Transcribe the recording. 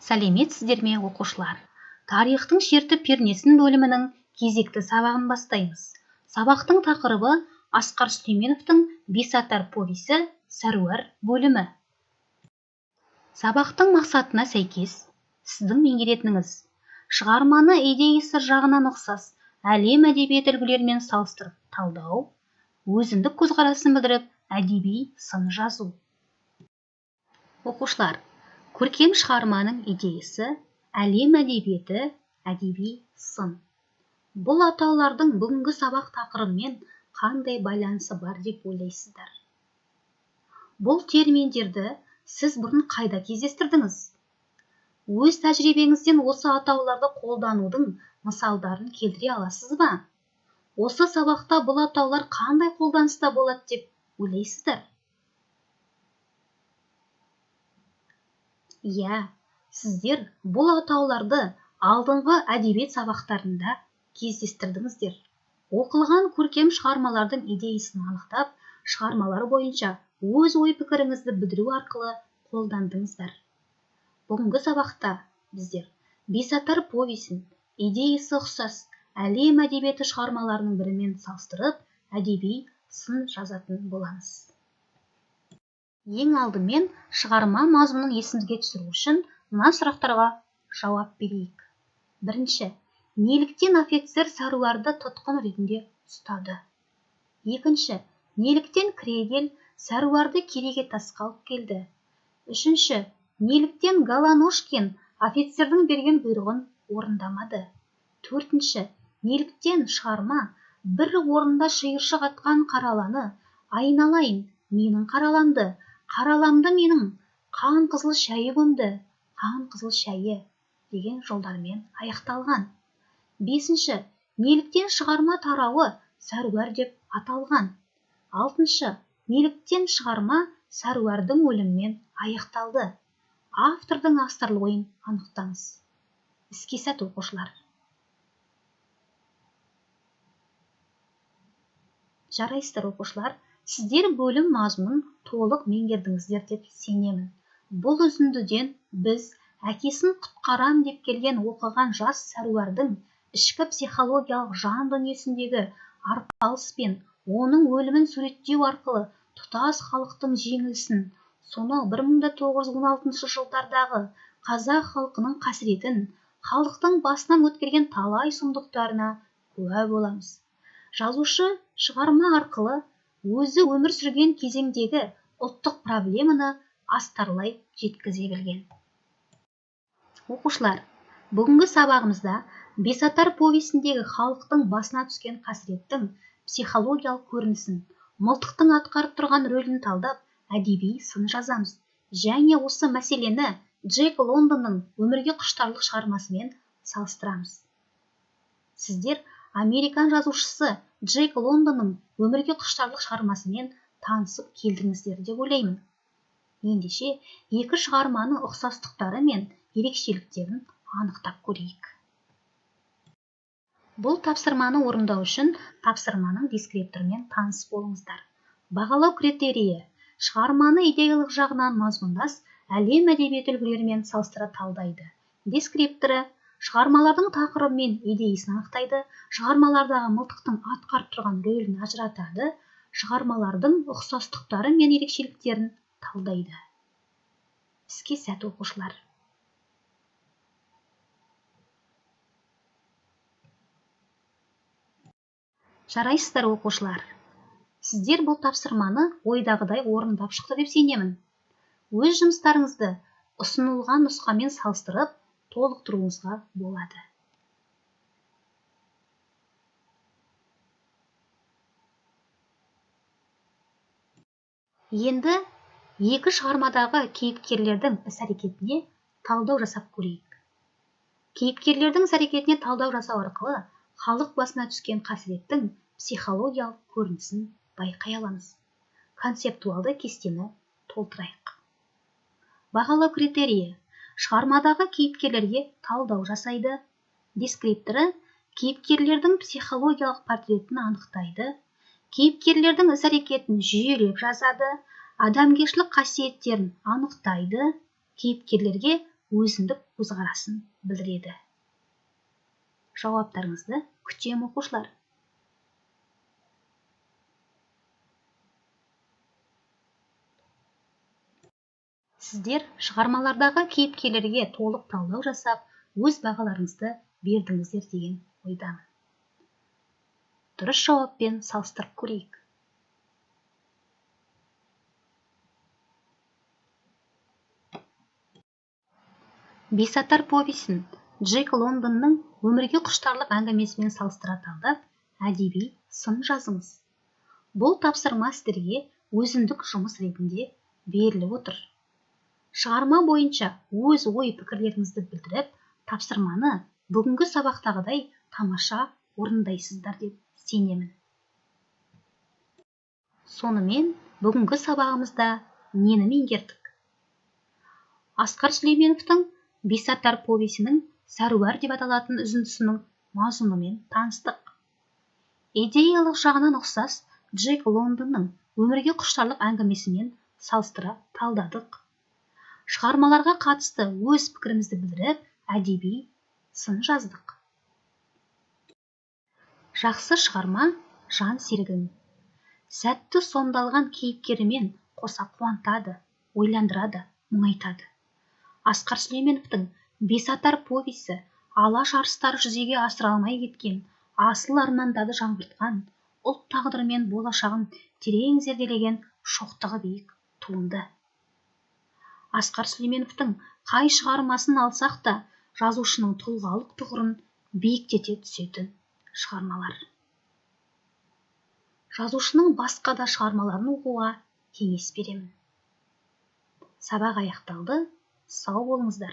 Сәлеметсіздер ме, оқушылар? Тарихтың шерті пернесін бөлімінің кезекті сабағын бастаймыз. Сабақтың тақырыбы Асқар Сүлейменовтің Бесатар повесі Сәруар бөлімі. Сабақтың мақсатына сәйкес, сіздің меңгеретініңіз шығарманы идеясы жағынан ұқсас әлем әдебиет үлгілерімен салыстырып талдау, өзіндік көзқарасын білдіріп, әдеби сын жазу. Оқушылар, көркем шығарманың идеясы, әлем әдебиеті, әдеби сын. Бұл атаулардың бүгінгі сабақ тақырыбымен қандай байланысы бар деп ойлайсыздар? Бұл терминдерді сіз бұрын қайда кездестірдіңіз? Өз тәжірибеңізден осы атауларды қолданудың мысалдарын келтіре аласыз ба? Осы сабақта бұл атаулар қандай қолданыста болады деп ойлайсыздар? Иә, сіздер бұл атауларды алдыңғы әдебиет сабақтарында кездестірдіңіздер. Оқылған көркем шығармалардың идеясын анықтап, шығармалар бойынша өз ой-пікіріңізді білдіру арқылы қолдандыңыздар. Бүгінгі сабақта біздер Бесатар повесін идеясы ұқсас әлем әдебиеті шығармаларының бірімен салыстырып, әдеби сын жазатын боламыз. Ең алдымен шығарма мазмұнын есімізге түсіру үшін мына сұрақтарға жауап берейік. Бірінші, неліктен офицер Сәруарды тұтқын ретінде ұстады? Екінші, неліктен Крейгель Сәруарды кереге тасқа алып келді? Үшінші, неліктен Галаношкин офицердің берген бұйрығын орындамады? Төртінші, неліктен шығарма бір орында шиыршық атқан қараланы айналайын, менің қараланды, қараламды менің, қан қызыл шәйі көмді, қан қызыл шәйі деген жолдармен аяқталған. Бесінші, неліктен шығарма тарауы Сәруар деп аталған? Алтыншы, неліктен шығарма Сәруардың өлімімен аяқталды? Автордың астарлы ойын анықтаңыз. Іске сәт, оқушылар. Жарайсыздар, оқушылар, сіздер бөлім мазмұнын толық меңгердіңіздер деп сенемін. Бұл үзіндіден біз әкесін құтқарам деп келген оқыған жас Сәруардың ішкі психологиялық жан дүниесіндегі арпалыс пен оның өлімін суреттеу арқылы тұтас халықтың жеңілісін, сонау 1916 жылдардағы қазақ халқының қасіретін, халықтың басынан өткерген талай сұмдықтарына куә боламыз. Жазушы шығарма арқылы өзі өмір сүрген кезеңдегі ұлттық проблеманы астарлай жеткізе білген. Оқушылар, бүгінгі сабағымызда Бесатар повесіндегі халықтың басына түскен қасіреттің психологиялық көрінісін, мылтықтың атқарып тұрған рөлін талдап, әдеби сын жазамыз. Және осы мәселені Джек Лондонның өмірге құштарлық шығармасымен салыстырамыз. Сіздер Американ жазушысы Джек Лондонның өмірге құштарлық шығармасымен танысып келдіңіздер деп ойлаймын. Ендеше, екі шығарманың ұқсастықтары мен ерекшеліктерін анықтап көрейік. Бұл тапсырманы орындау үшін тапсырманың дескрипторымен таныс болыңыздар. Бағалау критерийі: шығарманы идеялық жағынан мазмұндас әлем әдебиеті үлгілерімен салыстыра талдайды. Дескрипторы: шығармалардың тақырыбы мен идеясын анықтайды, шығармалардағы мылтықтың атқарып тұрған рөлін ажыратады, шығармалардың ұқсастықтары мен ерекшеліктерін талдайды. Іске сәт, оқушылар. Жарайсыздар, оқушылар. Сіздер бұл тапсырманы ойдағыдай орындап шықты деп сенемін. Өз жұмыстарыңызды ұсынылған нұсқамен салыстырып, толықтыруыңызға болады. Енді екі шығармадағы кейіпкерлердің іс-әрекетіне талдау жасап көрейік. Кейіпкерлердің іс-әрекетіне талдау жасау арқылы халық басына түскен қасіреттің психологиялық көрінісін байқай аламыз. Концептуалды кестені толтырайық. Бағалау критерийі: шығармадағы кейіпкерлерге талдау жасайды. Дескрипторы: кейіпкерлердің психологиялық портретін анықтайды. Кейіпкерлердің іс-әрекетін жүйелеп жазады. Адамгершілік қасиеттерін анықтайды. Кейіпкерлерге өзіндік көзқарасын білдіреді. Жауаптарыңызды күтемін, оқушылар. Сіздер шығармалардағы кейіпкерлерге толық талдау жасап, өз бағаларыңызды бердіңіздер деген ойдамын. Дұрыс жауаппен салыстырып көрейік. Бесатар повесін Джек Лондонның өмірге құштарлық әңгімесімен салыстыра талдап, әдеби сын жазыңыз. Бұл тапсырма сіздерге өзіндік жұмыс ретінде беріліп отыр. Шығарма бойынша өз ой пікірлеріңізді білдіріп, тапсырманы бүгінгі сабақтағыдай тамаша орындайсыздар деп сенемін. Сонымен бүгінгі сабағымызда нені меңгердік? Асқар Сүлейменовтің Бесатар повесінің сәруар деп аталатын үзіндісінің мазмұнымен таныстық. Идеялық жағынан ұқсас Джек Лондонның өмірге құштарлық әңгімесімен салыстыра талдадық. Шығармаларға қатысты өз пікірімізді білдіріп, әдеби сын жаздық. Жақсы шығарма жан серігін сәтті сомдалған кейіпкерімен қоса қуантады, ойландырады, мұңайтады. Асқар Сүлейменовтің Бесатар повесі алаш арыстары жүзеге асыра алмай кеткен, асыл армандарды жаңғыртқан, ұлт тағдыры мен болашағын терең зерделеген шоқтығы биік туынды. Асқар Сүлейменовтің қай шығармасын алсақ та, жазушының тұлғалық тұғырын биіктете түсетін шығармалар. Жазушының басқа да шығармаларын оқуға кеңес беремін. Сабақ аяқталды. Сау болыңыздар.